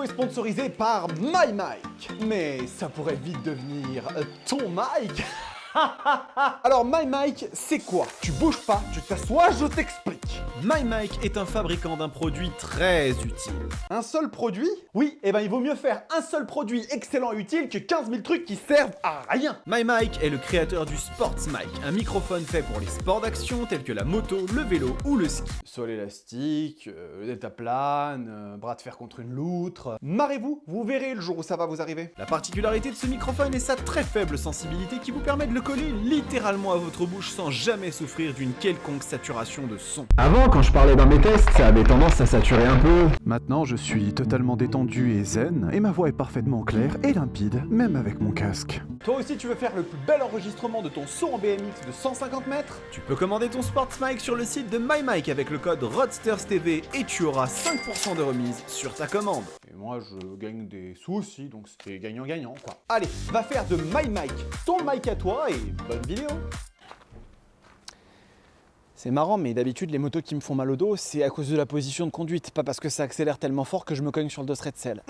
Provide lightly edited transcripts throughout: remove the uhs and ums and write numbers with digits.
est sponsorisé par MyMic. Mais ça pourrait vite devenir ton mic. Alors MyMic, c'est quoi? Tu bouges pas, tu t'assois, je t'explique. MyMic est un fabricant d'un produit très utile. Un seul produit? Oui, et ben il vaut mieux faire un seul produit excellent et utile que 15 000 trucs qui servent à rien. MyMic est le créateur du SportsMic, un microphone fait pour les sports d'action tels que la moto, le vélo ou le ski. Sol élastique, deltaplane, bras de fer contre une loutre. Marrez-vous, vous verrez le jour où ça va vous arriver. La particularité de ce microphone est sa très faible sensibilité qui vous permet de le coller littéralement à votre bouche sans jamais souffrir d'une quelconque saturation de son. Avant, quand je parlais dans mes tests, ça avait tendance à saturer un peu. Maintenant, je suis totalement détendu et zen, et ma voix est parfaitement claire et limpide, même avec mon casque. Toi aussi tu veux faire le plus bel enregistrement de ton son en BMX de 150 mètres? Tu peux commander ton SportsMic sur le site de MyMic avec le code RODSTERSTV et tu auras 5% de remise sur ta commande. Et moi je gagne des sous aussi, donc c'est gagnant-gagnant quoi. Allez, va faire de MyMic ton mic à toi et bonne vidéo. C'est marrant, mais d'habitude, les motos qui me font mal au dos, c'est à cause de la position de conduite, pas parce que ça accélère tellement fort que je me cogne sur le dosseret de selle.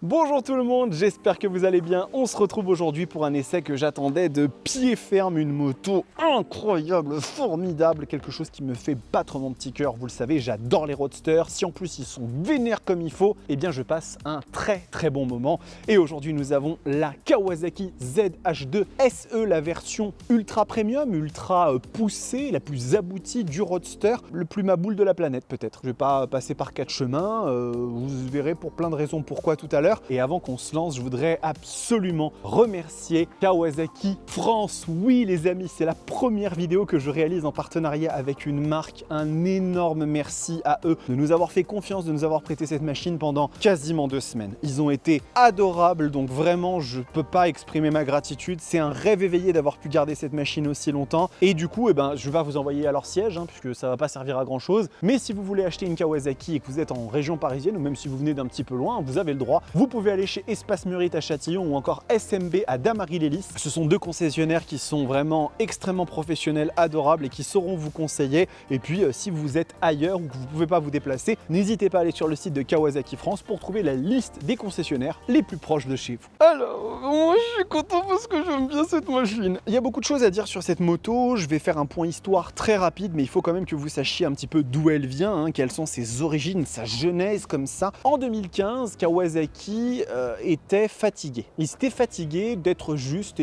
Bonjour tout le monde, j'espère que vous allez bien. On se retrouve aujourd'hui pour un essai que j'attendais de pied ferme, une moto incroyable, formidable, quelque chose qui me fait battre mon petit cœur. Vous le savez, j'adore les roadsters. Si en plus ils sont vénères comme il faut, eh bien je passe un très bon moment. Et aujourd'hui, nous avons la Kawasaki ZH2 SE, la version ultra premium, ultra poussée, la plus aboutie du roadster, le plus maboule de la planète peut-être. Je vais pas passer par 4 chemins, vous verrez pour plein de raisons pourquoi tout à l'heure. Et avant qu'on se lance, je voudrais absolument remercier Kawasaki France. Oui les amis, c'est la première vidéo que je réalise en partenariat avec une marque. Un énorme merci à eux de nous avoir fait confiance, de nous avoir prêté cette machine pendant quasiment 2 semaines. Ils ont été adorables, donc vraiment je peux pas exprimer ma gratitude. C'est un rêve éveillé d'avoir pu garder cette machine aussi longtemps. Et du coup, je vais vous envoyer à leur siège, puisque ça va pas servir à grand chose. Mais si vous voulez acheter une Kawasaki et que vous êtes en région parisienne, ou même si vous venez d'un petit peu loin, vous avez le droit. Vous pouvez aller chez Espace Murite à Châtillon ou encore SMB à Damary-les-Lys. Ce sont 2 concessionnaires qui sont vraiment extrêmement professionnels, adorables et qui sauront vous conseiller. Et puis si vous êtes ailleurs ou que vous ne pouvez pas vous déplacer, n'hésitez pas à aller sur le site de Kawasaki France pour trouver la liste des concessionnaires les plus proches de chez vous. Alors, moi je suis content parce que j'aime bien cette machine. Il y a beaucoup de choses à dire sur cette moto. Je vais faire un point histoire très rapide, mais il faut quand même que vous sachiez un petit peu d'où elle vient, quelles sont ses origines, sa genèse comme ça. En 2015, Kawasaki était fatigué. Il s'était fatigué d'être juste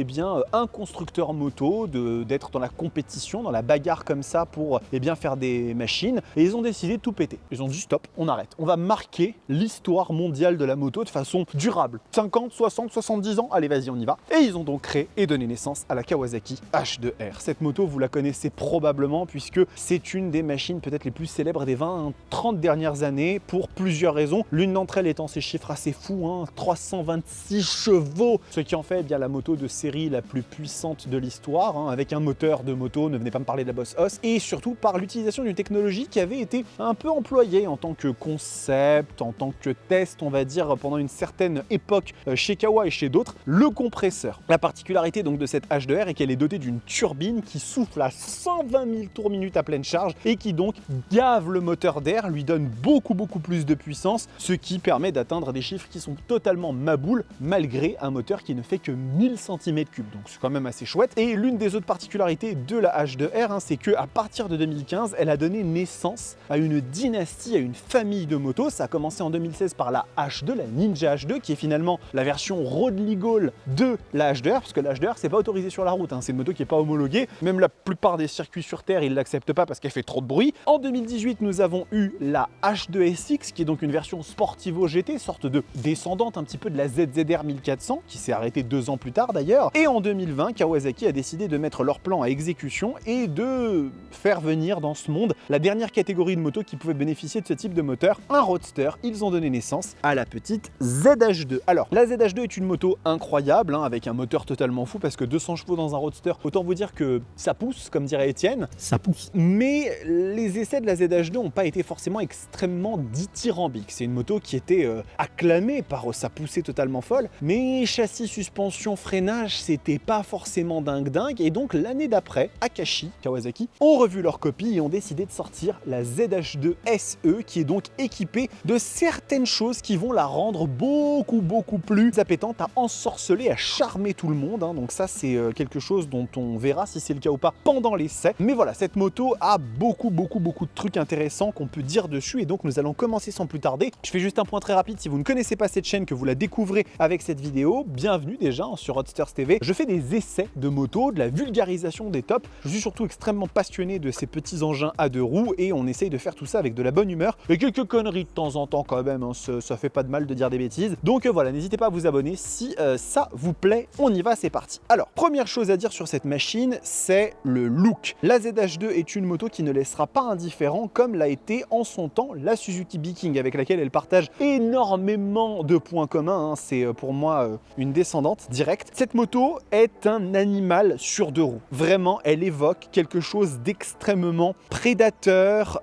un constructeur moto, d'être dans la compétition, dans la bagarre comme ça pour faire des machines. Et ils ont décidé de tout péter. Ils ont dit stop, on arrête. On va marquer l'histoire mondiale de la moto de façon durable. 50, 60, 70 ans, allez vas-y on y va. Et ils ont donc créé et donné naissance à la Kawasaki H2R. Cette moto, vous la connaissez probablement puisque c'est une des machines peut-être les plus célèbres des 20-30 dernières années pour plusieurs raisons. L'une d'entre elles étant ces chiffres assez fous, 326 chevaux, ce qui en fait la moto de série la plus puissante de l'histoire, avec un moteur de moto, ne venez pas me parler de la Boss Hoss, et surtout par l'utilisation d'une technologie qui avait été un peu employée en tant que concept, en tant que test, on va dire, pendant une certaine époque chez Kawa et chez d'autres, le compresseur. La particularité donc de cette H2R est qu'elle est dotée d'une turbine qui souffle à 120 000 tours minute à pleine charge et qui donc gave le moteur d'air, lui donne beaucoup plus de puissance, ce qui permet d'atteindre des chiffres qui sont totalement maboules malgré un moteur qui ne fait que 1000 cm3, donc c'est quand même assez chouette. Et l'une des autres particularités de la H2R, c'est que à partir de 2015, elle a donné naissance à une dynastie, à une famille de motos. Ça a commencé en 2016 par la H2, la Ninja H2, qui est finalement la version road legal de la H2R, parce que la H2R c'est pas autorisé sur la route, c'est une moto qui est pas homologuée, même la plupart des circuits sur terre ils l'acceptent pas parce qu'elle fait trop de bruit. En 2018 nous avons eu la H2SX qui est donc une version Sportivo GT, sorte de descendante un petit peu de la ZZR 1400 qui s'est arrêtée 2 ans plus tard d'ailleurs. Et en 2020 Kawasaki a décidé de mettre leur plan à exécution et de faire venir dans ce monde la dernière catégorie de moto qui pouvait bénéficier de ce type de moteur, un roadster. Ils ont donné naissance à la petite ZH2. Alors la ZH2 est une moto incroyable avec un moteur totalement fou parce que 200 chevaux dans un roadster, autant vous dire que ça pousse comme dirait Étienne. Ça pousse. Mais les essais de la ZH2 n'ont pas été forcément extrêmement dithyrambiques. C'est une moto qui était acclamé par sa poussée totalement folle, mais châssis, suspension, freinage, c'était pas forcément dingue, et donc l'année d'après, Akashi, Kawasaki, ont revu leur copie et ont décidé de sortir la ZH2 SE, qui est donc équipée de certaines choses qui vont la rendre beaucoup plus appétante à ensorceler, à charmer tout le monde, hein. Donc ça c'est quelque chose dont on verra si c'est le cas ou pas pendant l'essai. Mais voilà, cette moto a beaucoup de trucs intéressants qu'on peut dire dessus, et donc nous allons commencer sans plus tarder. Je fais juste un point très rapide, si vous ne connaissez pas cette chaîne, que vous la découvrez avec cette vidéo, bienvenue déjà sur Roadsters TV. Je fais des essais de moto, de la vulgarisation des tops. Je suis surtout extrêmement passionné de ces petits engins à deux roues, et on essaye de faire tout ça avec de la bonne humeur et quelques conneries de temps en temps quand même, hein. Ça fait pas de mal de dire des bêtises. Donc voilà, n'hésitez pas à vous abonner si ça vous plaît. On y va, c'est parti. Alors, première chose à dire sur cette machine, c'est le look. La ZH2 est une moto qui ne laissera pas indifférent, comme l'a été en son temps la Suzuki B-King, avec laquelle elle partage énormément de points communs, hein. C'est pour moi une descendante directe. Cette moto est un animal sur deux roues. Vraiment, elle évoque quelque chose d'extrêmement prédateur,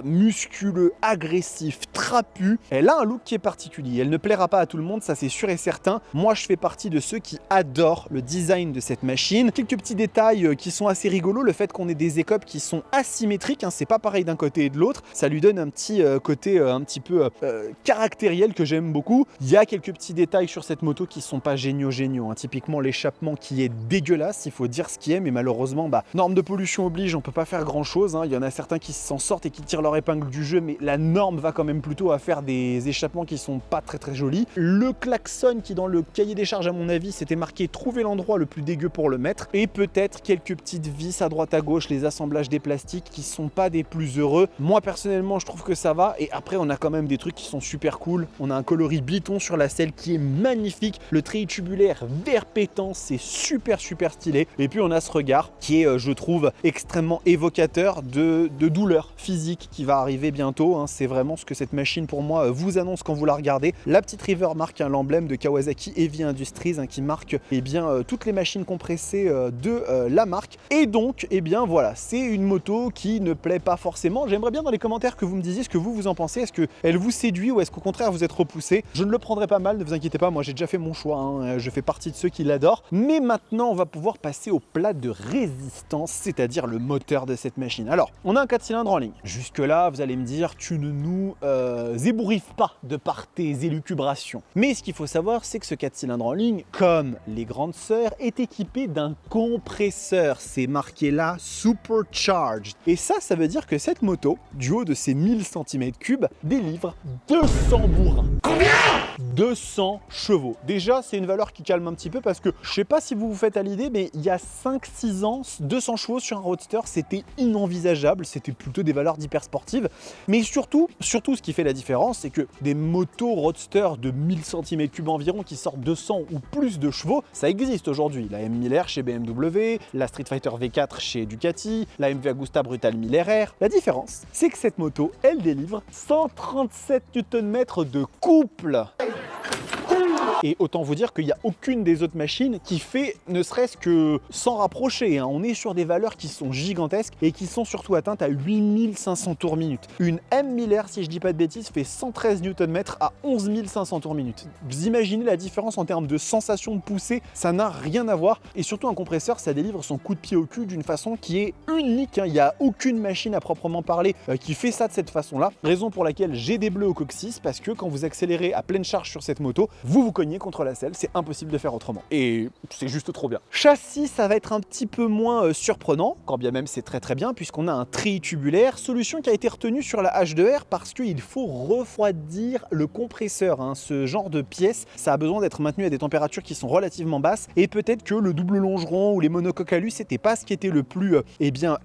musculeux, agressif, trapu. Elle a un look qui est particulier. Elle ne plaira pas à tout le monde, ça c'est sûr et certain. Moi, je fais partie de ceux qui adorent le design de cette machine. Quelques petits détails qui sont assez rigolos. Le fait qu'on ait des écopes qui sont asymétriques, hein, c'est pas pareil d'un côté et de l'autre. Ça lui donne un petit côté un petit peu caractériel que j'aime beaucoup. Il y a quelques petits détails sur cette moto qui sont pas géniaux, hein. Typiquement l'échappement qui est dégueulasse, il faut dire ce qui est, mais malheureusement, norme de pollution oblige, on peut pas faire grand chose, hein. Il y en a certains qui s'en sortent et qui tirent leur épingle du jeu, mais la norme va quand même plutôt à faire des échappements qui sont pas très jolis. Le klaxon qui, dans le cahier des charges à mon avis, c'était marqué trouver l'endroit le plus dégueu pour le mettre, et peut-être quelques petites vis à droite à gauche, les assemblages des plastiques qui sont pas des plus heureux. Moi personnellement je trouve que ça va, et après on a quand même des trucs qui sont super cool. On a un coloris biton sur la selle qui est magnifique, le treillis tubulaire vert pétant, c'est super stylé, et puis on a ce regard qui est je trouve extrêmement évocateur de douleur physique qui va arriver bientôt, hein. C'est vraiment ce que cette machine pour moi vous annonce quand vous la regardez. La petite River marque, hein, l'emblème de Kawasaki Heavy Industries, hein, qui marque toutes les machines compressées de la marque, et donc voilà, c'est une moto qui ne plaît pas forcément. J'aimerais bien dans les commentaires que vous me disiez ce que vous en pensez. Est-ce qu'elle vous séduit ou est-ce qu'au contraire vous êtes repoussé? Je ne le prendrai pas mal, ne vous inquiétez pas, moi j'ai déjà fait mon choix, hein. Je fais partie de ceux qui l'adorent. Mais maintenant on va pouvoir passer au plat de résistance, c'est-à-dire le moteur de cette machine. Alors, on a un 4 cylindres en ligne. Jusque là vous allez me dire, tu ne nous ébouriffe pas de par tes élucubrations. Mais ce qu'il faut savoir, c'est que ce 4 cylindres en ligne, comme les grandes sœurs, est équipé d'un compresseur. C'est marqué là Supercharged. Et ça veut dire que cette moto, du haut de ses 1000 cm3, délivre 200 bourrins. Combien ? 200 chevaux. Déjà, c'est une valeur qui calme un petit peu, parce que je sais pas si vous vous faites à l'idée, mais il y a 5-6 ans, 200 chevaux sur un roadster, c'était inenvisageable. C'était plutôt des valeurs d'hyper sportives. Mais surtout, ce qui fait la différence, c'est que des motos roadster de 1000 cm3 environ qui sortent 200 ou plus de chevaux, ça existe aujourd'hui. La M1000R chez BMW, la Street Fighter V4 chez Ducati, la MV Agusta Brutal 1000RR. La différence, c'est que cette moto, elle délivre 137 Nm de couple. Et autant vous dire qu'il n'y a aucune des autres machines qui fait ne serait-ce que s'en rapprocher, hein. On est sur des valeurs qui sont gigantesques et qui sont surtout atteintes à 8500 tours minute. Une M1000R, si je dis pas de bêtises, fait 113 Nm à 11 500 tours minute. Vous imaginez la différence en termes de sensation de poussée, ça n'a rien à voir. Et surtout un compresseur, ça délivre son coup de pied au cul d'une façon qui est unique, hein. Il n'y a aucune machine à proprement parler qui fait ça de cette façon-là. Raison pour laquelle j'ai des bleus au coccyx, parce que quand vous accélérez à pleine charge sur cette moto, vous cognez contre la selle, c'est impossible de faire autrement. Et c'est juste trop bien. Châssis, ça va être un petit peu moins surprenant, quand bien même c'est très bien, puisqu'on a un treillis tubulaire, solution qui a été retenue sur la H2R parce qu'il faut refroidir le compresseur, hein. Ce genre de pièce, ça a besoin d'être maintenu à des températures qui sont relativement basses, et peut-être que le double longeron ou les monocoques alu, c'était pas ce qui était le plus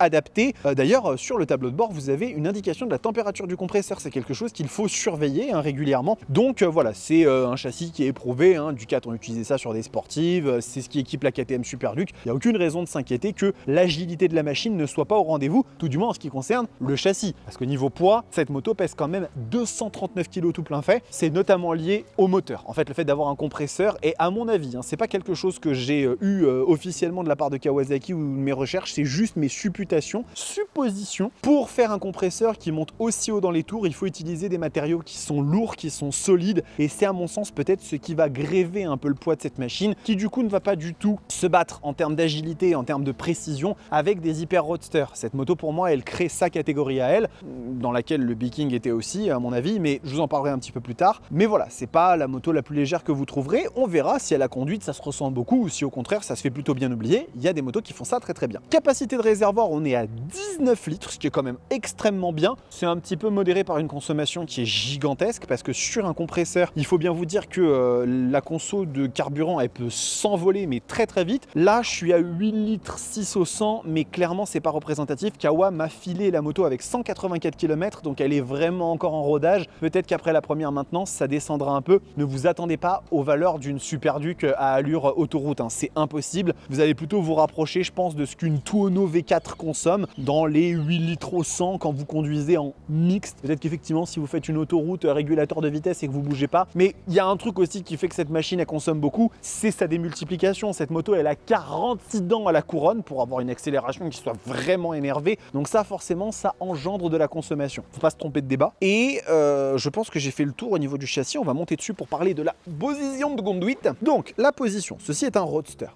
adapté. D'ailleurs, sur le tableau de bord, vous avez une indication de la température du compresseur. C'est quelque chose qu'il faut surveiller, hein, régulièrement. Donc voilà, c'est un châssis qui est éprouvé trouver. Hein. Ducat ont utilisé ça sur des sportives, c'est ce qui équipe la KTM Super Duke. Il n'y a aucune raison de s'inquiéter que l'agilité de la machine ne soit pas au rendez-vous, tout du moins en ce qui concerne le châssis. Parce que niveau poids, cette moto pèse quand même 239 kg tout plein fait. C'est notamment lié au moteur. En fait, le fait d'avoir un compresseur, et à mon avis, hein, c'est pas quelque chose que j'ai eu officiellement de la part de Kawasaki ou de mes recherches, c'est juste mes suppositions. Pour faire un compresseur qui monte aussi haut dans les tours, il faut utiliser des matériaux qui sont lourds, qui sont solides, et c'est à mon sens peut-être ce qui va gréver un peu le poids de cette machine, qui du coup ne va pas du tout se battre en termes d'agilité, en termes de précision avec des hyper roadsters. Cette moto pour moi elle crée sa catégorie à elle, dans laquelle le Viking était aussi à mon avis, mais je vous en parlerai un petit peu plus tard. Mais voilà, c'est pas la moto la plus légère que vous trouverez, on verra si à la conduite ça se ressent beaucoup ou si au contraire ça se fait plutôt bien oublier. Il y a des motos qui font ça très très bien. Capacité de réservoir, on est à 19 litres, ce qui est quand même extrêmement bien. C'est un petit peu modéré par une consommation qui est gigantesque parce que sur un compresseur, il faut bien vous dire que la conso de carburant elle peut s'envoler mais très très vite. Là je suis à 8 litres 6 au 100, mais clairement c'est pas représentatif. Kawa m'a filé la moto avec 184 km, donc elle est vraiment encore en rodage. Peut-être qu'après la première maintenance ça descendra un peu. Ne vous attendez pas aux valeurs d'une Super Duke à allure autoroute, hein. C'est impossible. Vous allez plutôt vous rapprocher je pense de ce qu'une Tuono V4 consomme dans les 8 litres au 100 quand vous conduisez en mixte. Peut-être qu'effectivement si vous faites une autoroute régulateur de vitesse et que vous bougez pas, mais il y a un truc aussi qui fait que cette machine elle consomme beaucoup, c'est sa démultiplication. Cette moto elle a 46 dents à la couronne pour avoir une accélération qui soit vraiment énervée, donc ça forcément ça engendre de la consommation, faut pas se tromper de débat. Et je pense que j'ai fait le tour au niveau du châssis, on va monter dessus pour parler de la position de conduite. Donc la position, ceci est un roadster.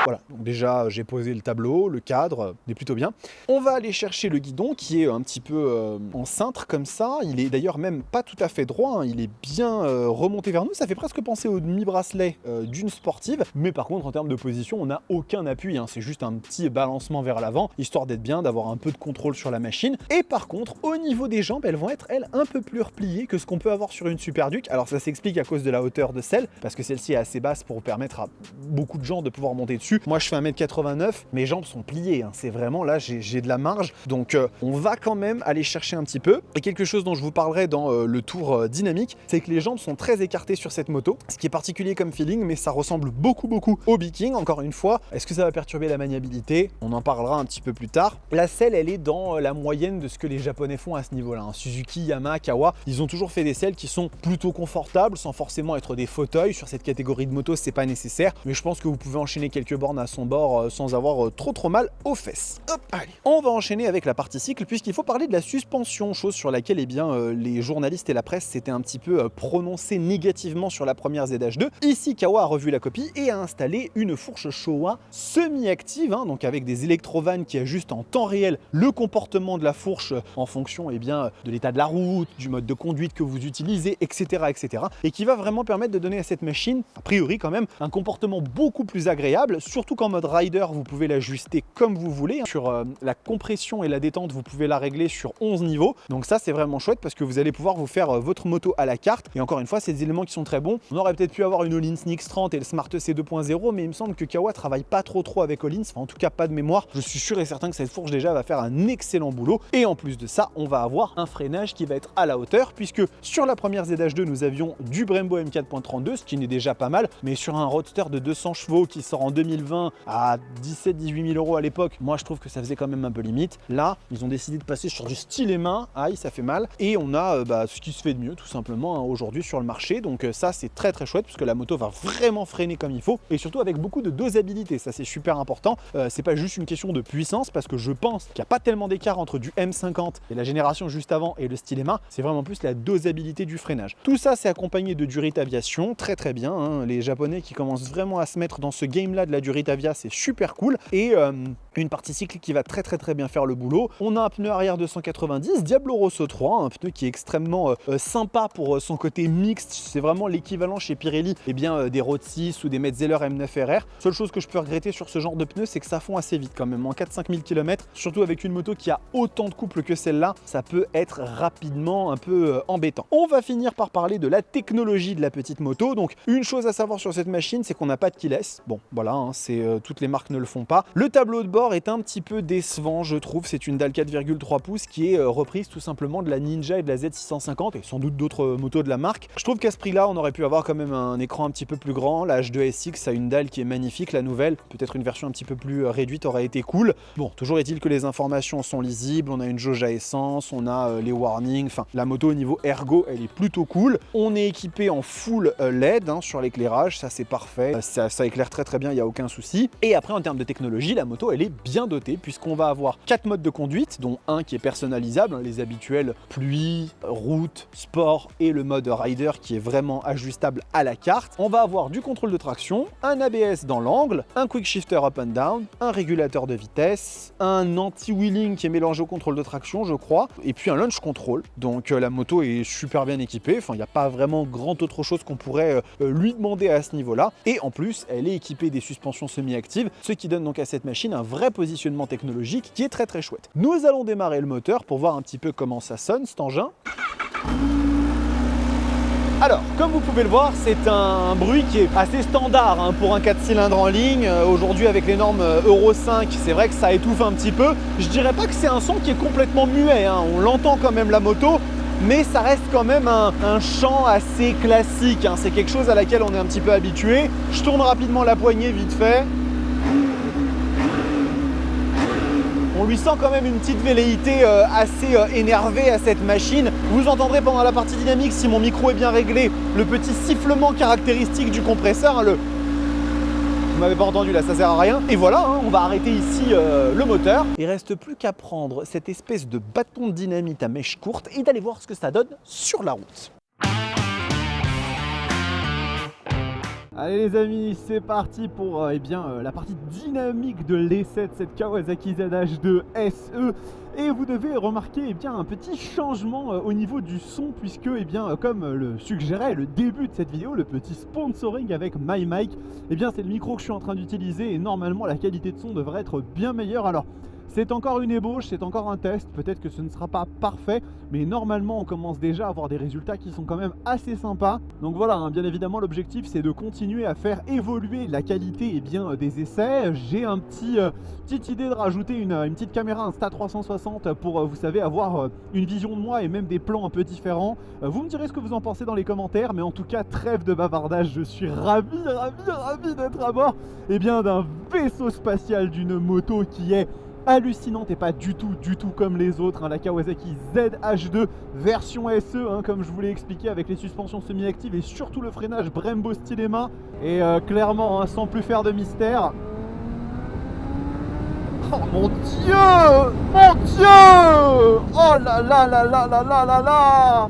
Voilà, donc déjà j'ai posé le tableau, le cadre, on est plutôt bien. On va aller chercher le guidon qui est un petit peu en cintre comme ça. Il est d'ailleurs même pas tout à fait droit, hein. Il est bien remonté vers nous. Ça fait presque penser au demi-bracelet d'une sportive. Mais par contre en termes de position, on n'a aucun appui, hein. C'est juste un petit balancement vers l'avant, histoire d'être bien, d'avoir un peu de contrôle sur la machine. Et par contre, au niveau des jambes, elles vont être, elles, un peu plus repliées que ce qu'on peut avoir sur une Super Duke. Alors ça s'explique à cause de la hauteur de celle, parce que celle-ci est assez basse pour permettre à beaucoup de gens de pouvoir monter dessus. Moi je fais 1m89, mes jambes sont pliées, hein. C'est vraiment là j'ai de la marge, donc on va quand même aller chercher un petit peu. Et quelque chose dont je vous parlerai dans le tour dynamique, c'est que les jambes sont très écartées sur cette moto, ce qui est particulier comme feeling, mais ça ressemble beaucoup au Viking. Encore une fois, est-ce que ça va perturber la maniabilité? On en parlera un petit peu plus tard. La selle elle est dans la moyenne de ce que les japonais font à ce niveau là, hein. Suzuki, Yamaha, Kawa, ils ont toujours fait des selles qui sont plutôt confortables sans forcément être des fauteuils. Sur cette catégorie de moto c'est pas nécessaire, mais je pense que vous pouvez enchaîner quelques bornes à son bord sans avoir trop mal aux fesses. Hop, allez. On va enchaîner avec la partie cycle puisqu'il faut parler de la suspension, chose sur laquelle eh bien, les journalistes et la presse s'étaient un petit peu prononcés négativement sur la première ZH2. Ici Kawa a revu la copie et a installé une fourche Showa semi-active, hein, donc avec des électrovannes qui ajustent en temps réel le comportement de la fourche en fonction eh bien, de l'état de la route, du mode de conduite que vous utilisez, etc., etc. Et qui va vraiment permettre de donner à cette machine, a priori quand même, un comportement beaucoup plus agréable, surtout qu'en mode rider, vous pouvez l'ajuster comme vous voulez. Sur la compression et la détente, vous pouvez la régler sur 11 niveaux. Donc ça, c'est vraiment chouette parce que vous allez pouvoir vous faire votre moto à la carte. Et encore une fois, c'est des éléments qui sont très bons. On aurait peut-être pu avoir une Öhlins Nix 30 et le Smart EC 2.0, mais il me semble que Kawa travaille pas trop avec Öhlins. Enfin, en tout cas, pas de mémoire. Je suis sûr et certain que cette fourche déjà va faire un excellent boulot. Et en plus de ça, on va avoir un freinage qui va être à la hauteur puisque sur la première ZH2, nous avions du Brembo M4.32, ce qui n'est déjà pas mal. Mais sur un roadster de 200 chevaux qui sort en 2020 à 17-18 000 € à l'époque, moi je trouve que ça faisait quand même un peu limite. Là, ils ont décidé de passer sur du stylet main, aïe ça fait mal, et on a ce qui se fait de mieux tout simplement, hein, aujourd'hui sur le marché. Donc ça c'est très chouette parce que la moto va vraiment freiner comme il faut et surtout avec beaucoup de dosabilité, ça c'est super important. C'est pas juste une question de puissance parce que je pense qu'il n'y a pas tellement d'écart entre du M50 et la génération juste avant et le stylet main, c'est vraiment plus la dosabilité du freinage. Tout ça c'est accompagné de Durit Aviation, très bien, hein. Les japonais qui commencent vraiment à se mettre dans ce game là de la Durit Avia, c'est super cool. Et une partie cyclique qui va très bien faire le boulot. On a un pneu arrière 290, Diablo Rosso 3, un pneu qui est extrêmement sympa pour son côté mixte. C'est vraiment l'équivalent chez Pirelli des Road 6 ou des Metzeler M9 RR. Seule chose que je peux regretter sur ce genre de pneu, c'est que ça fond assez vite quand même, en 4-5 000 km, surtout avec une moto qui a autant de couple que celle-là, ça peut être rapidement un peu embêtant. On va finir par parler de la technologie de la petite moto. Donc une chose à savoir sur cette machine, c'est qu'on n'a pas de keyless. Bon voilà, hein, toutes les marques ne le font pas. Le tableau de bord est un petit peu décevant, je trouve. C'est une dalle 4,3 pouces qui est reprise tout simplement de la Ninja et de la Z650 et sans doute d'autres motos de la marque. Je trouve qu'à ce prix-là, on aurait pu avoir quand même un écran un petit peu plus grand. La H2SX a une dalle qui est magnifique, la nouvelle, peut-être une version un petit peu plus réduite aurait été cool. Bon, toujours est-il que les informations sont lisibles, on a une jauge à essence, on a les warnings, enfin la moto au niveau ergo, elle est plutôt cool. On est équipé en full LED sur l'éclairage, ça c'est parfait, ça éclaire très bien, il n'y a aucun souci. Et après en termes de technologie, la moto elle est bien dotée puisqu'on va avoir 4 modes de conduite, dont un qui est personnalisable, les habituels pluie, route, sport et le mode rider qui est vraiment ajustable à la carte. On va avoir du contrôle de traction, un ABS dans l'angle, un quick shifter up and down, un régulateur de vitesse, un anti-wheeling qui est mélangé au contrôle de traction je crois, et puis un launch control. Donc la moto est super bien équipée, enfin il n'y a pas vraiment grand autre chose qu'on pourrait lui demander à ce niveau-là. Et en plus elle est équipée des suspensions semi-actives, ce qui donne donc à cette machine un vrai positionnement technologique qui est très chouette. Nous allons démarrer le moteur pour voir un petit peu comment ça sonne cet engin. Alors, comme vous pouvez le voir, c'est un bruit qui est assez standard pour un 4 cylindres en ligne. Aujourd'hui, avec les normes Euro 5, c'est vrai que ça étouffe un petit peu. Je dirais pas que c'est un son qui est complètement muet, on l'entend quand même la moto, mais ça reste quand même un chant assez classique. C'est quelque chose à laquelle on est un petit peu habitué. Je tourne rapidement la poignée vite fait. On lui sent quand même une petite velléité assez énervée à cette machine. Vous entendrez pendant la partie dynamique, si mon micro est bien réglé, le petit sifflement caractéristique du compresseur. Vous m'avez pas entendu là, ça sert à rien. Et voilà, on va arrêter ici le moteur. Il reste plus qu'à prendre cette espèce de bâton de dynamite à mèche courte et d'aller voir ce que ça donne sur la route. Allez les amis, c'est parti pour la partie dynamique de l'E7, cette Kawasaki ZH2 SE. Et vous devez remarquer un petit changement au niveau du son puisque comme le suggérait le début de cette vidéo, le petit sponsoring avec MyMic, c'est le micro que je suis en train d'utiliser et normalement la qualité de son devrait être bien meilleure. Alors c'est encore une ébauche, c'est encore un test, peut-être que ce ne sera pas parfait, mais normalement on commence déjà à avoir des résultats qui sont quand même assez sympas. Donc voilà, bien évidemment l'objectif c'est de continuer à faire évoluer la qualité des essais. J'ai petite idée de rajouter une petite caméra Insta360 pour, vous savez, avoir une vision de moi et même des plans un peu différents. Vous me direz ce que vous en pensez dans les commentaires, mais en tout cas trêve de bavardage, je suis ravi d'être à bord d'un vaisseau spatial, d'une moto qui est hallucinante et pas du tout comme les autres, la Kawasaki ZH2 version SE, comme je vous l'ai expliqué, avec les suspensions semi-actives et surtout le freinage Brembo Stylema. Et clairement, sans plus faire de mystère, oh mon dieu, oh là là,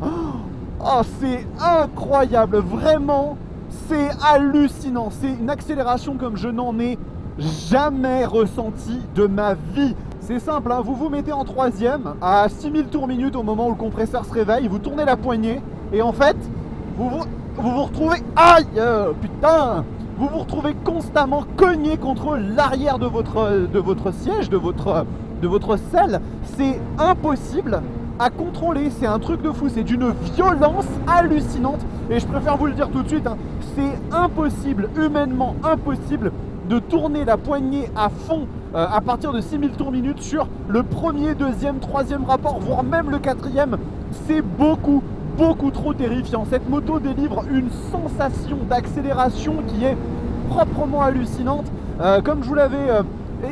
oh c'est incroyable, vraiment c'est hallucinant, c'est une accélération comme je n'en ai jamais ressenti de ma vie. C'est simple, vous vous mettez en troisième à 6000 tours minute au moment où le compresseur se réveille, vous tournez la poignée et en fait vous vous retrouvez, aïe putain, vous vous retrouvez constamment cogné contre l'arrière de votre siège, de votre selle. C'est impossible à contrôler, c'est un truc de fou, c'est d'une violence hallucinante et je préfère vous le dire tout de suite, c'est impossible, humainement impossible de tourner la poignée à fond à partir de 6000 tours minute sur le premier, deuxième, troisième rapport, voire même le quatrième. C'est beaucoup trop terrifiant. Cette moto délivre une sensation d'accélération qui est proprement hallucinante. Comme je vous l'avais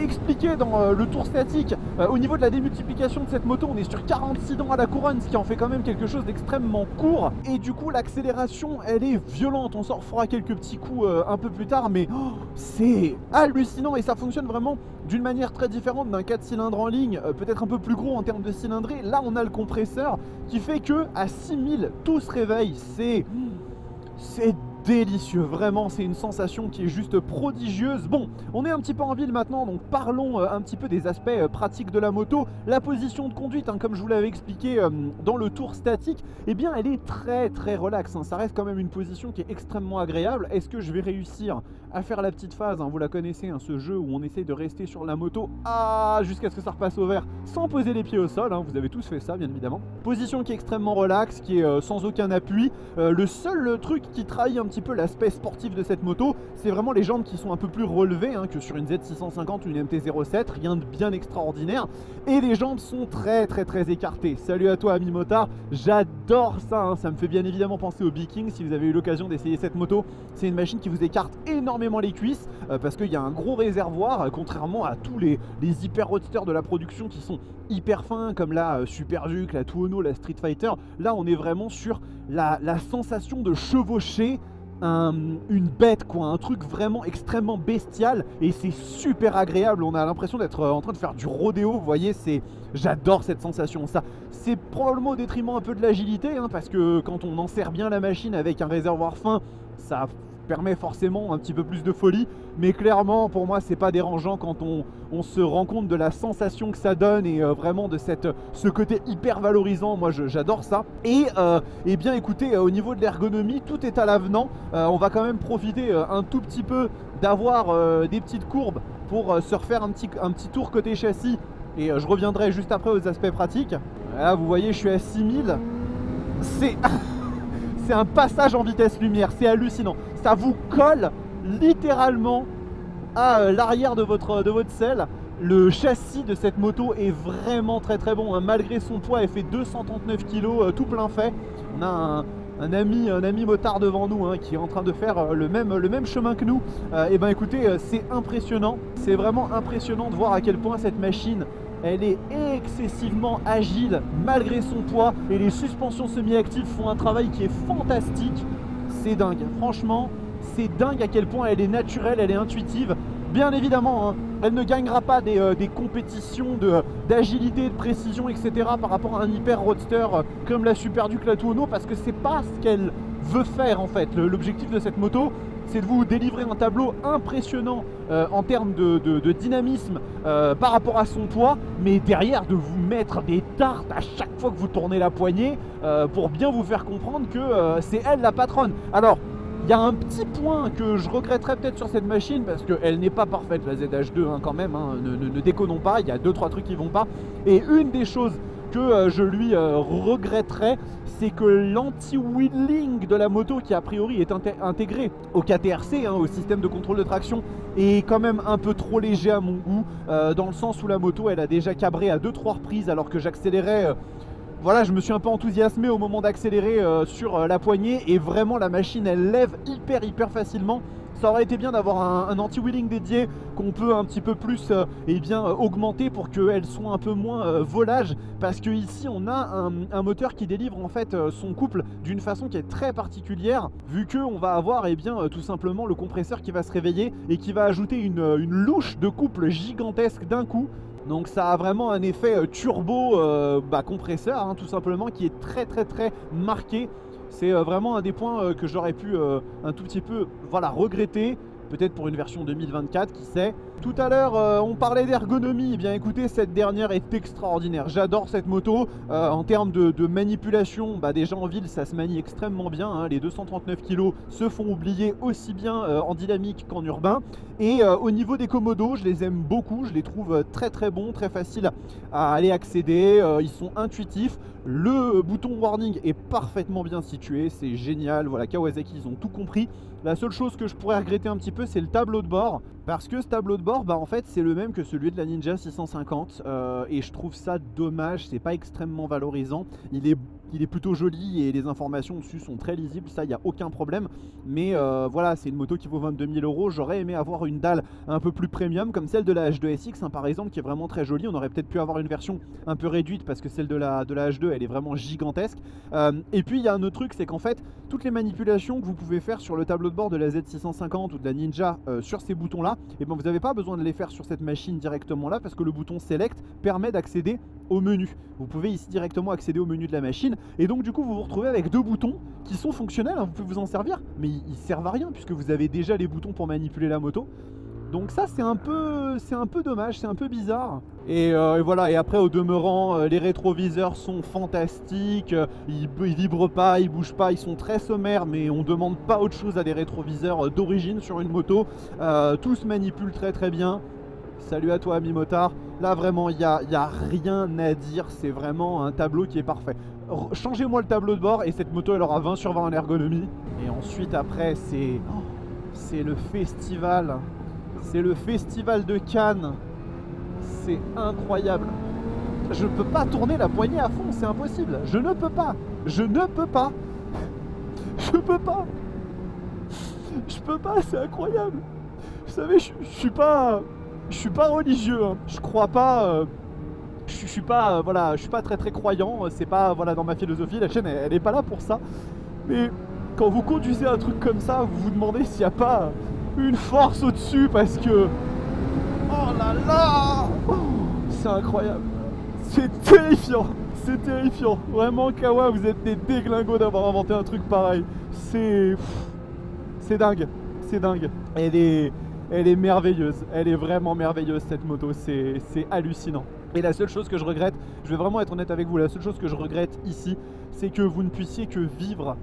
expliqué dans le tour statique, au niveau de la démultiplication de cette moto, on est sur 46 dents à la couronne, ce qui en fait quand même quelque chose d'extrêmement court. Et du coup, l'accélération, elle est violente. On s'en refera quelques petits coups un peu plus tard, mais c'est hallucinant et ça fonctionne vraiment d'une manière très différente d'un 4 cylindres en ligne, peut-être un peu plus gros en termes de cylindrée. Là, on a le compresseur qui fait que à 6000, tout se réveille. C'est délicieux, vraiment, c'est une sensation qui est juste prodigieuse. Bon, on est un petit peu en ville maintenant, donc parlons un petit peu des aspects pratiques de la moto. La position de conduite, comme je vous l'avais expliqué dans le tour statique, elle est très relax, ça reste quand même une position qui est extrêmement agréable. Est-ce que je vais réussir à faire la petite phase, vous la connaissez, ce jeu où on essaie de rester sur la moto jusqu'à ce que ça repasse au vert sans poser les pieds au sol, vous avez tous fait ça bien évidemment. Position qui est extrêmement relax, qui est sans aucun appui. Le seul truc qui trahit un petit peu l'aspect sportif de cette moto, c'est vraiment les jambes qui sont un peu plus relevées que sur une Z650 ou une MT-07, rien de bien extraordinaire. Et les jambes sont très écartées. Salut à toi ami motard, j'adore ça, ça me fait bien évidemment penser au B-King si vous avez eu l'occasion d'essayer cette moto. C'est une machine qui vous écarte énormément les cuisses parce qu'il y a un gros réservoir, contrairement à tous les hyper roadsters de la production qui sont hyper fins comme la Super Duke, la Tuono, la Street Fighter. Là on est vraiment sur la sensation de chevaucher une bête quoi, un truc vraiment extrêmement bestial et c'est super agréable, on a l'impression d'être en train de faire du rodéo, vous voyez, j'adore cette sensation. Ça, c'est probablement au détriment un peu de l'agilité parce que quand on enserre bien la machine avec un réservoir fin, ça permet forcément un petit peu plus de folie, mais clairement pour moi c'est pas dérangeant quand on se rend compte de la sensation que ça donne et vraiment de ce côté hyper valorisant. Moi j'adore ça. Et bien écoutez, au niveau de l'ergonomie, tout est à l'avenant. On va quand même profiter un tout petit peu d'avoir des petites courbes pour se refaire un petit tour côté châssis et je reviendrai juste après aux aspects pratiques. Là vous voyez, je suis à 6000, c'est un passage en vitesse lumière, c'est hallucinant. Ça vous colle littéralement à l'arrière de votre selle. Le châssis de cette moto est vraiment très bon, malgré son poids. Elle fait 239 kg tout plein fait. On a un ami motard devant nous qui est en train de faire le même chemin que nous. Et ben écoutez, c'est impressionnant, c'est vraiment impressionnant de voir à quel point cette machine elle est excessivement agile malgré son poids et les suspensions semi-actives font un travail qui est fantastique. C'est dingue, franchement, c'est dingue à quel point elle est naturelle, elle est intuitive. Bien évidemment, elle ne gagnera pas des compétitions d'agilité, de précision, etc. par rapport à un hyper roadster comme la Super Duke, la Tuono, parce que c'est pas ce qu'elle veut faire en fait. L'objectif de cette moto, c'est de vous délivrer un tableau impressionnant en termes de dynamisme par rapport à son poids, mais derrière de vous mettre des tartes à chaque fois que vous tournez la poignée pour bien vous faire comprendre que c'est elle la patronne. Alors, il y a un petit point que je regretterais peut-être sur cette machine parce qu'elle n'est pas parfaite, la ZH2 quand même, ne déconnons pas, il y a 2-3 trucs qui vont pas. Et une des choses que je lui regretterais, c'est que l'anti-wheeling de la moto, qui a priori est intégré au KTRC, au système de contrôle de traction, est quand même un peu trop léger à mon goût, dans le sens où la moto elle a déjà cabré à 2-3 reprises alors que j'accélérais. Voilà, je me suis un peu enthousiasmé au moment d'accélérer sur la poignée et vraiment la machine elle lève hyper facilement. Ça aurait été bien d'avoir un anti-wheeling dédié qu'on peut un petit peu plus augmenter pour qu'elle soit un peu moins volage, parce que ici on a un moteur qui délivre en fait son couple d'une façon qui est très particulière, vu que on va avoir tout simplement le compresseur qui va se réveiller et qui va ajouter une louche de couple gigantesque d'un coup. Donc ça a vraiment un effet turbo compresseur tout simplement, qui est très marqué. C'est vraiment un des points que j'aurais pu un tout petit peu regretter, peut-être pour une version 2024, qui sait. Tout à l'heure on parlait d'ergonomie, bien écoutez, cette dernière est extraordinaire. J'adore cette moto, en termes de manipulation, déjà en ville ça se manie extrêmement bien, les 239 kg se font oublier aussi bien en dynamique qu'en urbain. Et au niveau des commodos, je les aime beaucoup, je les trouve très bons, très faciles à aller accéder, ils sont intuitifs. Le bouton warning est parfaitement bien situé, c'est génial, voilà, Kawasaki ils ont tout compris. La seule chose que je pourrais regretter un petit peu, c'est le tableau de bord, parce que ce tableau de bord, en fait c'est le même que celui de la Ninja 650 et je trouve ça dommage, c'est pas extrêmement valorisant. Il est plutôt joli et les informations dessus sont très lisibles, ça il n'y a aucun problème, mais voilà, c'est une moto qui vaut 22 000 €. J'aurais aimé avoir une dalle un peu plus premium comme celle de la H2SX par exemple, qui est vraiment très jolie. On aurait peut-être pu avoir une version un peu réduite parce que celle de la H2 elle est vraiment gigantesque. Et puis il y a un autre truc, c'est qu'en fait toutes les manipulations que vous pouvez faire sur le tableau de bord de la Z650 ou de la Ninja sur ces boutons là, et vous n'avez pas besoin de les faire sur cette machine directement là, parce que le bouton Select permet d'accéder au menu. Vous pouvez ici directement accéder au menu de la machine, et donc du coup vous vous retrouvez avec deux boutons qui sont fonctionnels, vous pouvez vous en servir, mais ils servent à rien puisque vous avez déjà les boutons pour manipuler la moto. Donc ça c'est un peu dommage, c'est un peu bizarre. Et voilà, et après au demeurant, les rétroviseurs sont fantastiques, ils vibrent pas, ils bougent pas, ils sont très sommaires, mais on demande pas autre chose à des rétroviseurs d'origine sur une moto. Tout se manipule très bien. Salut à toi ami motard. Là vraiment il y a rien à dire, c'est vraiment un tableau qui est parfait. changez-moi le tableau de bord et cette moto elle aura 20 sur 20 en ergonomie. Et ensuite après c'est le festival. C'est le festival de Cannes. C'est incroyable. Je ne peux pas tourner la poignée à fond, c'est impossible. Je ne peux pas. Je ne peux pas. Je peux pas. Je peux pas, c'est incroyable. Vous savez, je suis pas religieux. Hein. Je crois pas. Je suis pas voilà, je suis pas très croyant. C'est pas voilà dans ma philosophie. La chaîne, elle est pas là pour ça. Mais quand vous conduisez un truc comme ça, vous vous demandez s'il n'y a pas une force au-dessus parce que oh là là, c'est incroyable. C'est terrifiant. C'est terrifiant. Vraiment, Kawa, vous êtes des déglingos d'avoir inventé un truc pareil. C'est dingue. C'est dingue. Elle est merveilleuse. Elle est vraiment merveilleuse cette moto. C'est hallucinant. Et la seule chose que je regrette, je vais vraiment être honnête avec vous, la seule chose que je regrette ici, c'est que vous ne puissiez que vivre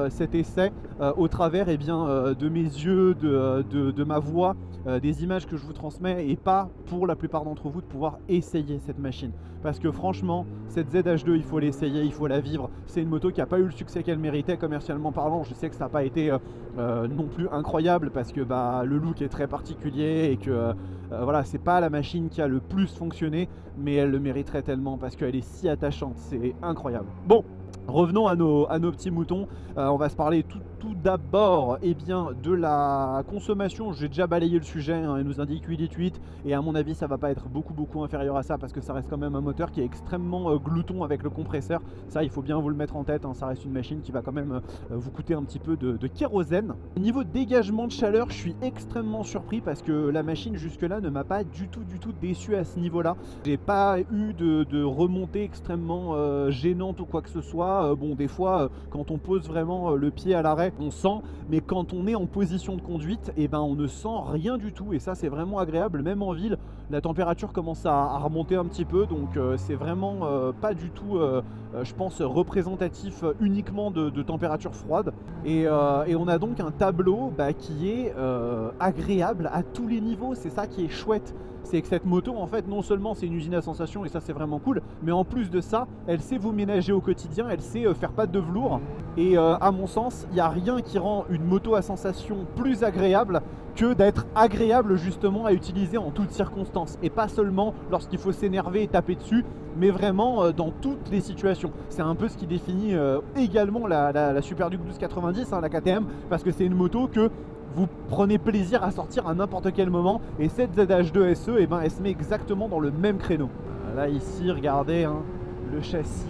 cet essai au travers de mes yeux, de ma voix, des images que je vous transmets et pas pour la plupart d'entre vous de pouvoir essayer cette machine. Parce que franchement, cette ZH2, il faut l'essayer, il faut la vivre. C'est une moto qui n'a pas eu le succès qu'elle méritait commercialement parlant. Je sais que ça n'a pas été non plus incroyable parce que le look est très particulier et que voilà, c'est pas la machine qui a le plus fonctionné, mais elle le mériterait tellement parce qu'elle est si attachante, c'est incroyable. Bon, revenons à nos petits moutons. On va se parler tout d'abord de la consommation. J'ai déjà balayé le sujet, hein, elle nous indique 8 litres 8 et à mon avis ça va pas être beaucoup inférieur à ça parce que ça reste quand même un moteur qui est extrêmement glouton avec le compresseur. Ça, il faut bien vous le mettre en tête, hein, ça reste une machine qui va quand même vous coûter un petit peu de kérosène. Au niveau dégagement de chaleur, je suis extrêmement surpris parce que la machine jusque là ne m'a pas du tout déçu à ce niveau là. J'ai pas eu de remontée extrêmement gênante ou quoi que ce soit. Bon, des fois quand on pose vraiment le pied à l'arrêt on sent, mais quand on est en position de conduite, on ne sent rien du tout et ça c'est vraiment agréable. Même en ville, la température commence à remonter un petit peu, donc c'est vraiment pas du tout je pense représentatif uniquement de température froide et on a donc un tableau qui est agréable à tous les niveaux. C'est ça qui est chouette, c'est que cette moto en fait non seulement c'est une usine à sensations et ça c'est vraiment cool, mais en plus de ça elle sait vous ménager au quotidien, elle sait faire pâte de velours et à mon sens il n'y a rien qui rend une moto à sensation plus agréable que d'être agréable justement à utiliser en toutes circonstances et pas seulement lorsqu'il faut s'énerver et taper dessus, mais vraiment dans toutes les situations. C'est un peu ce qui définit également la Super Duke 1290, hein, la KTM, parce que c'est une moto que vous prenez plaisir à sortir à n'importe quel moment et cette ZH2 SE, elle se met exactement dans le même créneau. Là ici, regardez hein, le châssis.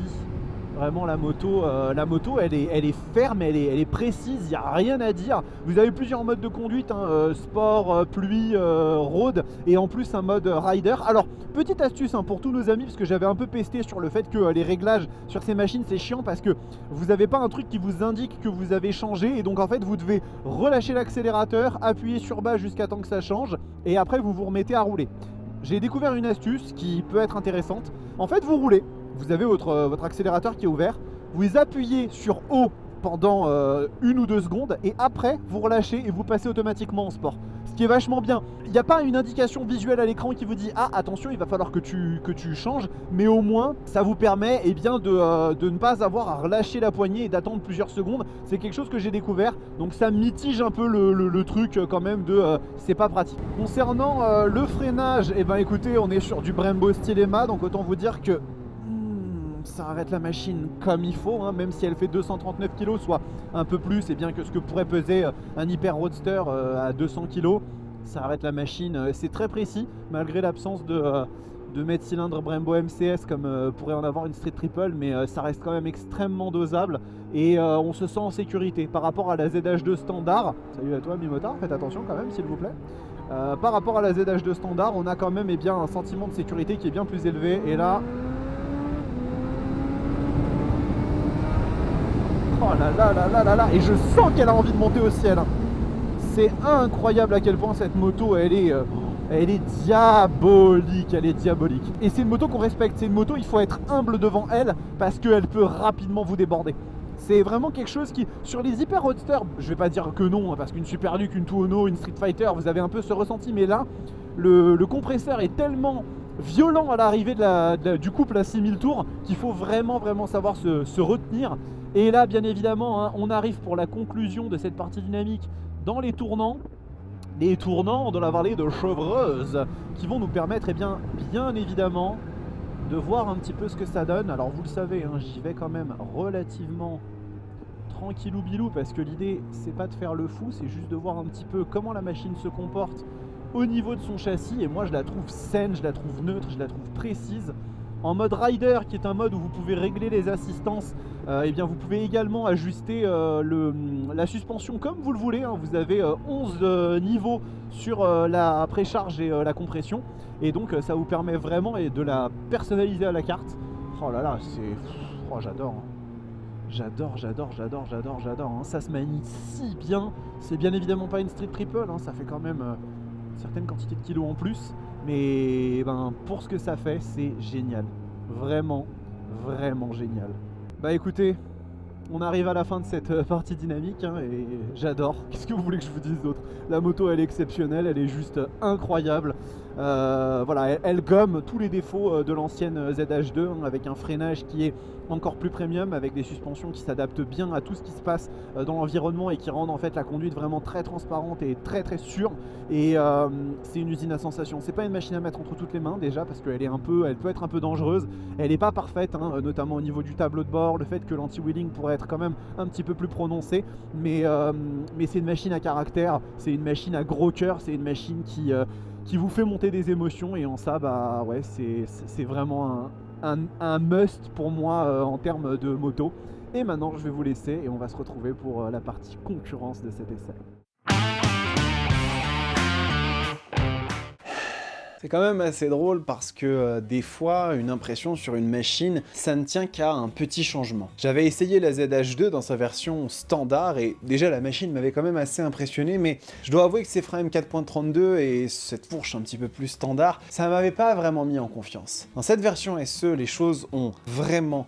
Vraiment la moto elle est ferme, elle est précise, il n'y a rien à dire. Vous avez plusieurs modes de conduite, hein, sport, pluie, road et en plus un mode rider. Alors petite astuce hein, pour tous nos amis, parce que j'avais un peu pesté sur le fait que les réglages sur ces machines c'est chiant parce que vous n'avez pas un truc qui vous indique que vous avez changé et donc en fait vous devez relâcher l'accélérateur, appuyer sur bas jusqu'à temps que ça change et après vous vous remettez à rouler. J'ai découvert une astuce qui peut être intéressante. En fait vous roulez. Vous avez votre accélérateur qui est ouvert, vous appuyez sur haut pendant 1 ou 2 secondes et après vous relâchez et vous passez automatiquement en sport. Ce qui est vachement bien. Il n'y a pas une indication visuelle à l'écran qui vous dit ah attention il va falloir que tu changes, mais au moins ça vous permet de ne pas avoir à relâcher la poignée et d'attendre plusieurs secondes. C'est quelque chose que j'ai découvert, donc ça mitige un peu le truc quand même c'est pas pratique. Concernant le freinage, écoutez on est sur du Brembo Stylema, donc autant vous dire que ça arrête la machine comme il faut, hein, même si elle fait 239 kg, soit un peu plus, et bien que ce que pourrait peser un Hyper Roadster à 200 kg, ça arrête la machine, c'est très précis, malgré l'absence de mètre cylindre Brembo MCS comme pourrait en avoir une Street Triple, mais ça reste quand même extrêmement dosable et on se sent en sécurité par rapport à la ZH2 standard. Salut à toi Mimotard, faites attention quand même s'il vous plaît. Par rapport à la ZH2 standard, on a quand même un sentiment de sécurité qui est bien plus élevé et là... Oh là là là là là là. Et je sens qu'elle a envie de monter au ciel. C'est incroyable à quel point cette moto elle est diabolique, elle est diabolique. Et c'est une moto qu'on respecte, c'est une moto, il faut être humble devant elle parce qu'elle peut rapidement vous déborder. C'est vraiment quelque chose qui, sur les Hyper Roadster, je vais pas dire que non, parce qu'une Super Duke, une Tuono, une Street Fighter, vous avez un peu ce ressenti, mais là, le compresseur est tellement violent à l'arrivée du couple à 6000 tours qu'il faut vraiment savoir se retenir. Et là, bien évidemment, hein, on arrive pour la conclusion de cette partie dynamique dans les tournants de la vallée de Chevreuse, qui vont nous permettre, eh bien évidemment, de voir un petit peu ce que ça donne. Alors vous le savez, hein, j'y vais quand même relativement tranquillou bilou, parce que l'idée c'est pas de faire le fou, c'est juste de voir un petit peu comment la machine se comporte au niveau de son châssis. Et moi je la trouve saine, je la trouve neutre, je la trouve précise. En mode rider, qui est un mode où vous pouvez régler les assistances, eh bien vous pouvez également ajuster la suspension comme vous le voulez, hein. Vous avez 11 niveaux sur la précharge et la compression, et donc ça vous permet vraiment de la personnaliser à la carte. Oh là là, j'adore, hein. J'adore, hein. Ça se manie si bien. C'est bien évidemment pas une street triple, hein. Ça fait quand même une certaine quantité de kilos en plus. Mais pour ce que ça fait, c'est génial. Vraiment génial. Bah écoutez, on arrive à la fin de cette partie dynamique, hein, et j'adore. Qu'est-ce que vous voulez que je vous dise d'autre? La moto, elle est exceptionnelle, elle est juste incroyable. Voilà, elle gomme tous les défauts de l'ancienne ZH2, hein, avec un freinage qui est encore plus premium, avec des suspensions qui s'adaptent bien à tout ce qui se passe dans l'environnement et qui rendent en fait la conduite vraiment très transparente et très sûre. Et c'est une usine à sensations. C'est pas une machine à mettre entre toutes les mains déjà, parce qu'elle peut être un peu dangereuse. Elle n'est pas parfaite, hein, notamment au niveau du tableau de bord, le fait que l'anti-wheeling pourrait être quand même un petit peu plus prononcé. Mais c'est une machine à caractère, c'est une machine à gros cœur, c'est une machine qui vous fait monter des émotions, et en ça, bah ouais, c'est vraiment un must pour moi en termes de moto. Et maintenant, je vais vous laisser et on va se retrouver pour la partie concurrence de cet essai. C'est quand même assez drôle parce que des fois, une impression sur une machine, ça ne tient qu'à un petit changement. J'avais essayé la ZH2 dans sa version standard et déjà la machine m'avait quand même assez impressionné, mais je dois avouer que ces freins M4.32 et cette fourche un petit peu plus standard, ça m'avait pas vraiment mis en confiance. Dans cette version SE, les choses ont vraiment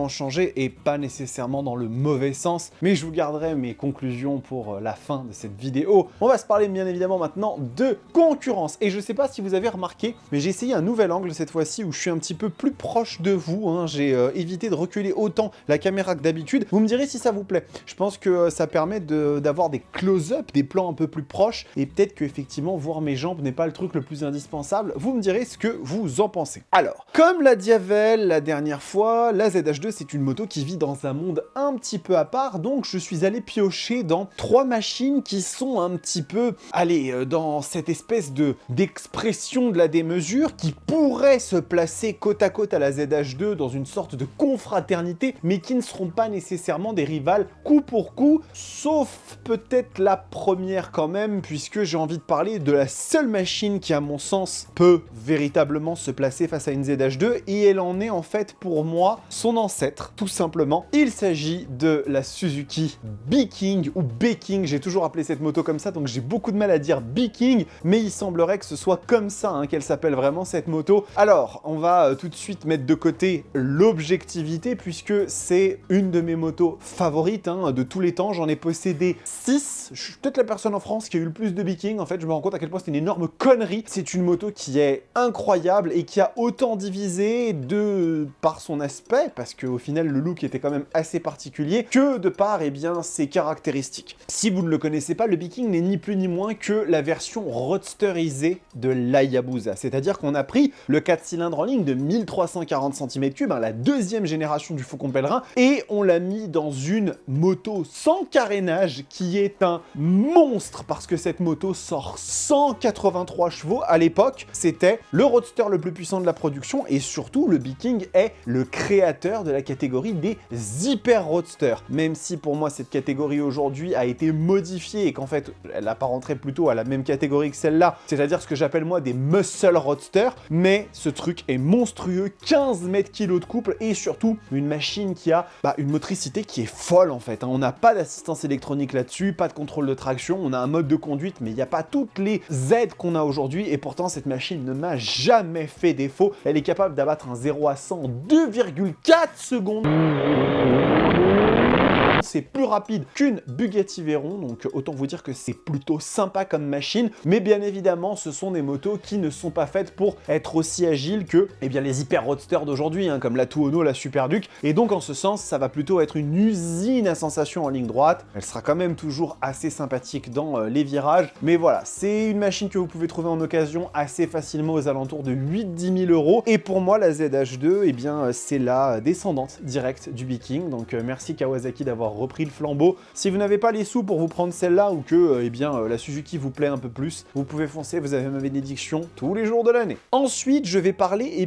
changé et pas nécessairement dans le mauvais sens, mais je vous garderai mes conclusions pour la fin de cette vidéo. On va se parler bien évidemment maintenant de concurrence, et je sais pas si vous avez remarqué, mais j'ai essayé un nouvel angle cette fois-ci où je suis un petit peu plus proche de vous, hein. J'ai évité de reculer autant la caméra que d'habitude. Vous me direz si ça vous plaît. Je pense que ça permet d'avoir des close-up, des plans un peu plus proches, et peut-être que effectivement voir mes jambes n'est pas le truc le plus indispensable. Vous me direz ce que vous en pensez. Alors, comme l'a dit Avel la dernière fois, la ZH2 c'est une moto qui vit dans un monde un petit peu à part, donc je suis allé piocher dans 3 machines qui sont un petit peu, allez, dans cette espèce d'expression de la démesure, qui pourrait se placer côte à côte à la ZH2 dans une sorte de confraternité, mais qui ne seront pas nécessairement des rivales coup pour coup, sauf peut-être la première quand même, puisque j'ai envie de parler de la seule machine qui à mon sens peut véritablement se placer face à une ZH2, et elle en est en fait pour moi son ancêtre, tout simplement. Il s'agit de la Suzuki B-King ou B-King, j'ai toujours appelé cette moto comme ça, donc j'ai beaucoup de mal à dire B-King, mais il semblerait que ce soit comme ça, hein, qu'elle s'appelle vraiment cette moto. Alors, on va tout de suite mettre de côté l'objectivité, puisque c'est une de mes motos favorites, hein, de tous les temps. J'en ai possédé 6. Je suis peut-être la personne en France qui a eu le plus de B-King. En fait, je me rends compte à quel point c'est une énorme connerie. C'est une moto qui est incroyable et qui a autant divisé par son aspect, parce qu'au final, le look était quand même assez particulier, que de par, eh bien, ses caractéristiques. Si vous ne le connaissez pas, le B-King n'est ni plus ni moins que la version roadsterisée de l'Hayabusa. C'est-à-dire qu'on a pris le 4 cylindres en ligne de 1340 cm3, hein, la deuxième génération du Faucon Pèlerin, et on l'a mis dans une moto sans carénage qui est un monstre, parce que cette moto sort 183 chevaux. À l'époque, c'était le roadster le plus puissant de la production, et surtout, le B-King est le créateur de la catégorie des hyper roadsters. Même si pour moi, cette catégorie aujourd'hui a été modifiée et qu'en fait, elle apparenterait plutôt à la même catégorie que celle-là, c'est-à-dire ce que j'appelle moi des muscle roadster, mais ce truc est monstrueux, 15 mètres kilos de couple, et surtout une machine qui a une motricité qui est folle en fait, hein. On n'a pas d'assistance électronique là-dessus, pas de contrôle de traction, on a un mode de conduite, mais il n'y a pas toutes les aides qu'on a aujourd'hui, et pourtant cette machine ne m'a jamais fait défaut. Elle est capable d'abattre un 0 à 100 en 2,4 secondes. c'est plus rapide qu'une Bugatti Veyron, donc autant vous dire que c'est plutôt sympa comme machine, mais bien évidemment, ce sont des motos qui ne sont pas faites pour être aussi agiles que les hyper roadsters d'aujourd'hui, hein, comme la Tuono, la Super Duke, et donc en ce sens, ça va plutôt être une usine à sensations en ligne droite. Elle sera quand même toujours assez sympathique dans les virages, mais voilà, c'est une machine que vous pouvez trouver en occasion assez facilement aux alentours de 8-10 000 €, et pour moi, la ZH2, eh bien, c'est la descendante directe du Viking, donc merci Kawasaki d'avoir repris le flambeau. Si vous n'avez pas les sous pour vous prendre celle-là, ou que, la Suzuki vous plaît un peu plus, vous pouvez foncer, vous avez ma bénédiction tous les jours de l'année. Ensuite, je vais parler,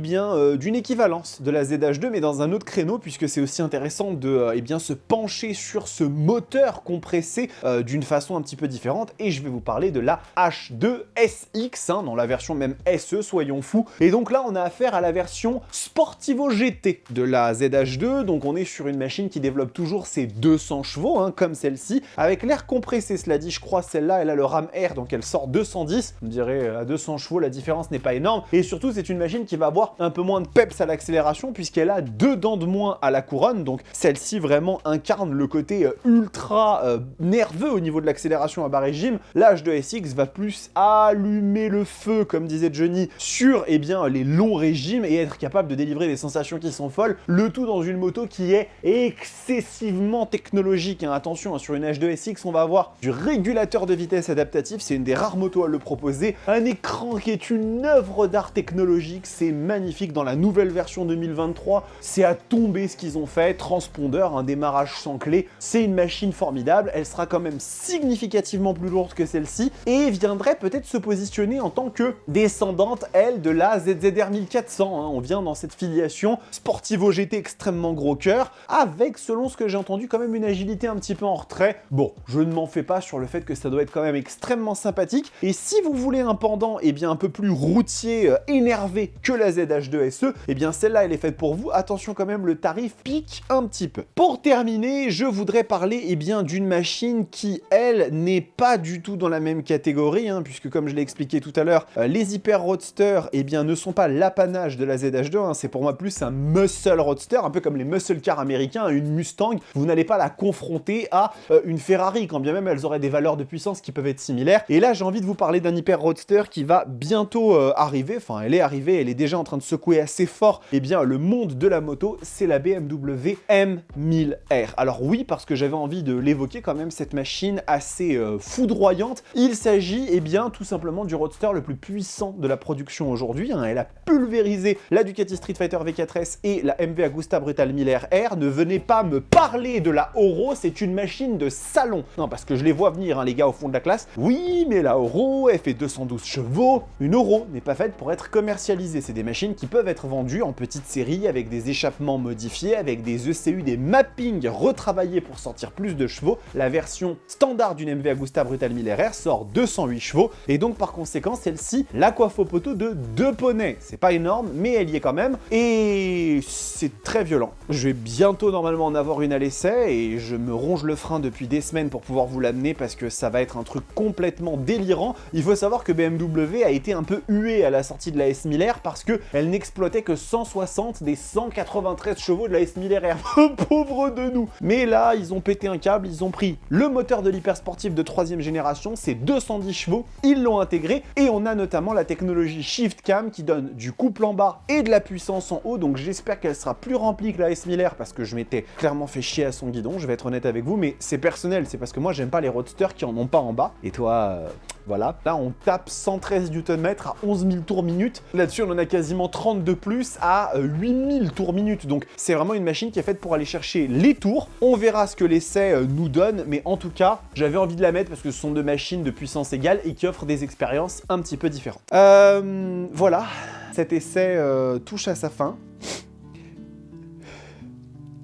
d'une équivalence de la ZH2, mais dans un autre créneau, puisque c'est aussi intéressant de, se pencher sur ce moteur compressé d'une façon un petit peu différente, et je vais vous parler de la H2 SX, hein, dans la version même SE, soyons fous. Et donc là, on a affaire à la version Sportivo GT de la ZH2, donc on est sur une machine qui développe toujours ses 200 chevaux, hein, comme celle-ci, avec l'air compressé, cela dit, je crois, celle-là, elle a le RAM R, donc elle sort 210, vous me direz, à 200 chevaux, la différence n'est pas énorme, et surtout, c'est une machine qui va avoir un peu moins de peps à l'accélération, puisqu'elle a 2 dents de moins à la couronne, donc celle-ci vraiment incarne le côté ultra nerveux au niveau de l'accélération à bas régime. La H2 SX va plus allumer le feu, comme disait Johnny, sur les longs régimes, et être capable de délivrer des sensations qui sont folles, le tout dans une moto qui est excessivement technologique, hein. Attention, hein, sur une H2 SX, on va avoir du régulateur de vitesse adaptatif, c'est une des rares motos à le proposer, un écran qui est une œuvre d'art technologique, c'est magnifique dans la nouvelle version 2023, c'est à tomber ce qu'ils ont fait, transpondeur, un démarrage sans clé, c'est une machine formidable, elle sera quand même significativement plus lourde que celle-ci, et viendrait peut-être se positionner en tant que descendante, elle, de la ZZR 1400, hein. On vient dans cette filiation Sportivo GT extrêmement gros cœur, avec, selon ce que j'ai entendu, quand même une agilité un petit peu en retrait. Bon, je ne m'en fais pas sur le fait que ça doit être quand même extrêmement sympathique, et si vous voulez un pendant, un peu plus routier, énervé que la ZH2 SE, celle-là, elle est faite pour vous. Attention quand même, le tarif pique un petit peu. Pour terminer, je voudrais parler, d'une machine qui, elle, n'est pas du tout dans la même catégorie, hein, puisque comme je l'ai expliqué tout à l'heure, les hyper roadsters, ne sont pas l'apanage de la ZH2, hein, c'est pour moi plus un muscle roadster, un peu comme les muscle cars américains, une Mustang, vous n'allez pas la confronter à une Ferrari, quand bien même elles auraient des valeurs de puissance qui peuvent être similaires. Et là, j'ai envie de vous parler d'un hyper roadster qui va bientôt arriver, enfin elle est arrivée, elle est déjà en train de secouer assez fort, le monde de la moto, c'est la BMW M1000R. Alors oui, parce que j'avais envie de l'évoquer quand même, cette machine assez foudroyante, il s'agit tout simplement du roadster le plus puissant de la production aujourd'hui, hein. Elle a pulvérisé la Ducati Street Fighter V4S et la MV Agusta Brutal 1000R R. Ne venez pas me parler de la Oro, c'est une machine de salon. Non, parce que je les vois venir, hein, les gars au fond de la classe. Oui, mais la Oro, elle fait 212 chevaux. Une Oro n'est pas faite pour être commercialisée. C'est des machines qui peuvent être vendues en petite série avec des échappements modifiés, avec des ECU, des mappings retravaillés pour sortir plus de chevaux. La version standard d'une MV Agusta Brutal 1000R R sort 208 chevaux, et donc par conséquent, celle-ci, la coiffe au poteau de 2 poneys. C'est pas énorme, mais elle y est quand même, et c'est très violent. Je vais bientôt normalement en avoir une à l'essai, et je me ronge le frein depuis des semaines pour pouvoir vous l'amener, parce que ça va être un truc complètement délirant. Il faut savoir que BMW a été un peu huée à la sortie de la S1000R, parce qu'elle n'exploitait que 160 des 193 chevaux de la S1000R. Pauvre de nous. Mais là, ils ont pété un câble, ils ont pris le moteur de l'hypersportif de 3ème génération, c'est 210 chevaux, ils l'ont intégré, et on a notamment la technologie Shift Cam qui donne du couple en bas et de la puissance en haut, donc j'espère qu'elle sera plus remplie que la S1000R, parce que je m'étais clairement fait chier à son guidon, je vais être honnête avec vous, mais c'est personnel, c'est parce que moi j'aime pas les roadsters qui en ont pas en bas, et toi, voilà. Là, on tape 113 Nm à 11 000 tours minute, là-dessus on en a quasiment 30 de plus à 8000 tours minute, donc c'est vraiment une machine qui est faite pour aller chercher les tours. On verra ce que l'essai nous donne, mais en tout cas, j'avais envie de la mettre parce que ce sont deux machines de puissance égale et qui offrent des expériences un petit peu différentes. Voilà, cet essai touche à sa fin.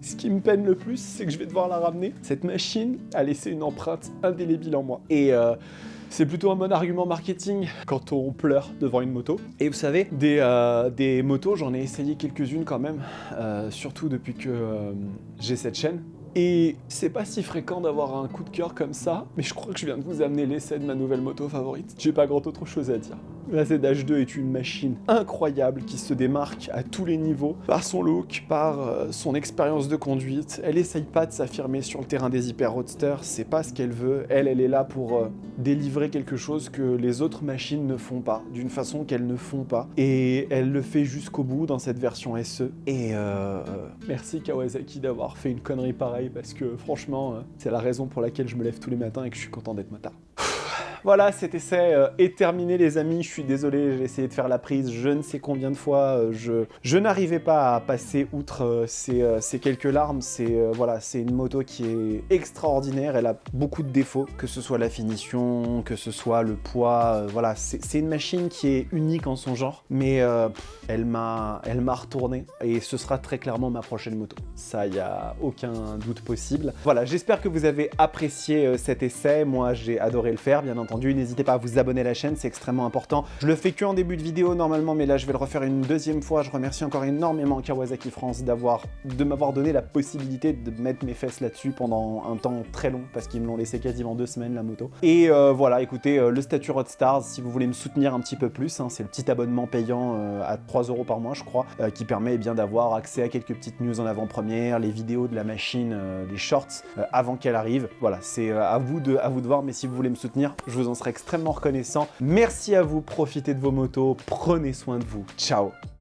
Ce qui me peine le plus, c'est que je vais devoir la ramener. Cette machine a laissé une empreinte indélébile en moi. Et c'est plutôt un bon argument marketing quand on pleure devant une moto. Et vous savez, des motos, j'en ai essayé quelques-unes quand même, surtout depuis que j'ai cette chaîne. Et c'est pas si fréquent d'avoir un coup de cœur comme ça, mais je crois que je viens de vous amener l'essai de ma nouvelle moto favorite. J'ai pas grand autre chose à dire. La ZH2 est une machine incroyable qui se démarque à tous les niveaux par son look, par son expérience de conduite. Elle essaye pas de s'affirmer sur le terrain des hyper roadsters, c'est pas ce qu'elle veut. Elle est là pour délivrer quelque chose que les autres machines ne font pas, d'une façon qu'elles ne font pas. Et elle le fait jusqu'au bout dans cette version SE. Et merci Kawasaki d'avoir fait une connerie pareille parce que franchement, c'est la raison pour laquelle je me lève tous les matins et que je suis content d'être motard. Voilà, cet essai est terminé les amis, je suis désolé, j'ai essayé de faire la prise je ne sais combien de fois, je n'arrivais pas à passer outre ces quelques larmes, voilà, c'est une moto qui est extraordinaire, elle a beaucoup de défauts, que ce soit la finition, que ce soit le poids, voilà, c'est une machine qui est unique en son genre, mais elle m'a retourné et ce sera très clairement ma prochaine moto, ça y a aucun doute possible. Voilà, j'espère que vous avez apprécié cet essai, moi j'ai adoré le faire bien entendu. N'hésitez pas à vous abonner à la chaîne, c'est extrêmement important. Je le fais que en début de vidéo normalement, mais là je vais le refaire une deuxième fois. Je remercie encore énormément Kawasaki France de m'avoir donné la possibilité de mettre mes fesses là-dessus pendant un temps très long, parce qu'ils me l'ont laissé quasiment 2 semaines la moto. Et voilà, écoutez, le statut Roadstars, si vous voulez me soutenir un petit peu plus, hein, c'est le petit abonnement payant à 3 € par mois je crois, qui permet bien d'avoir accès à quelques petites news en avant-première, les vidéos de la machine, les shorts avant qu'elle arrive. Voilà, c'est à vous de voir, mais si vous voulez me soutenir, je vous en serai extrêmement reconnaissant. Merci à vous, profitez de vos motos, prenez soin de vous. Ciao!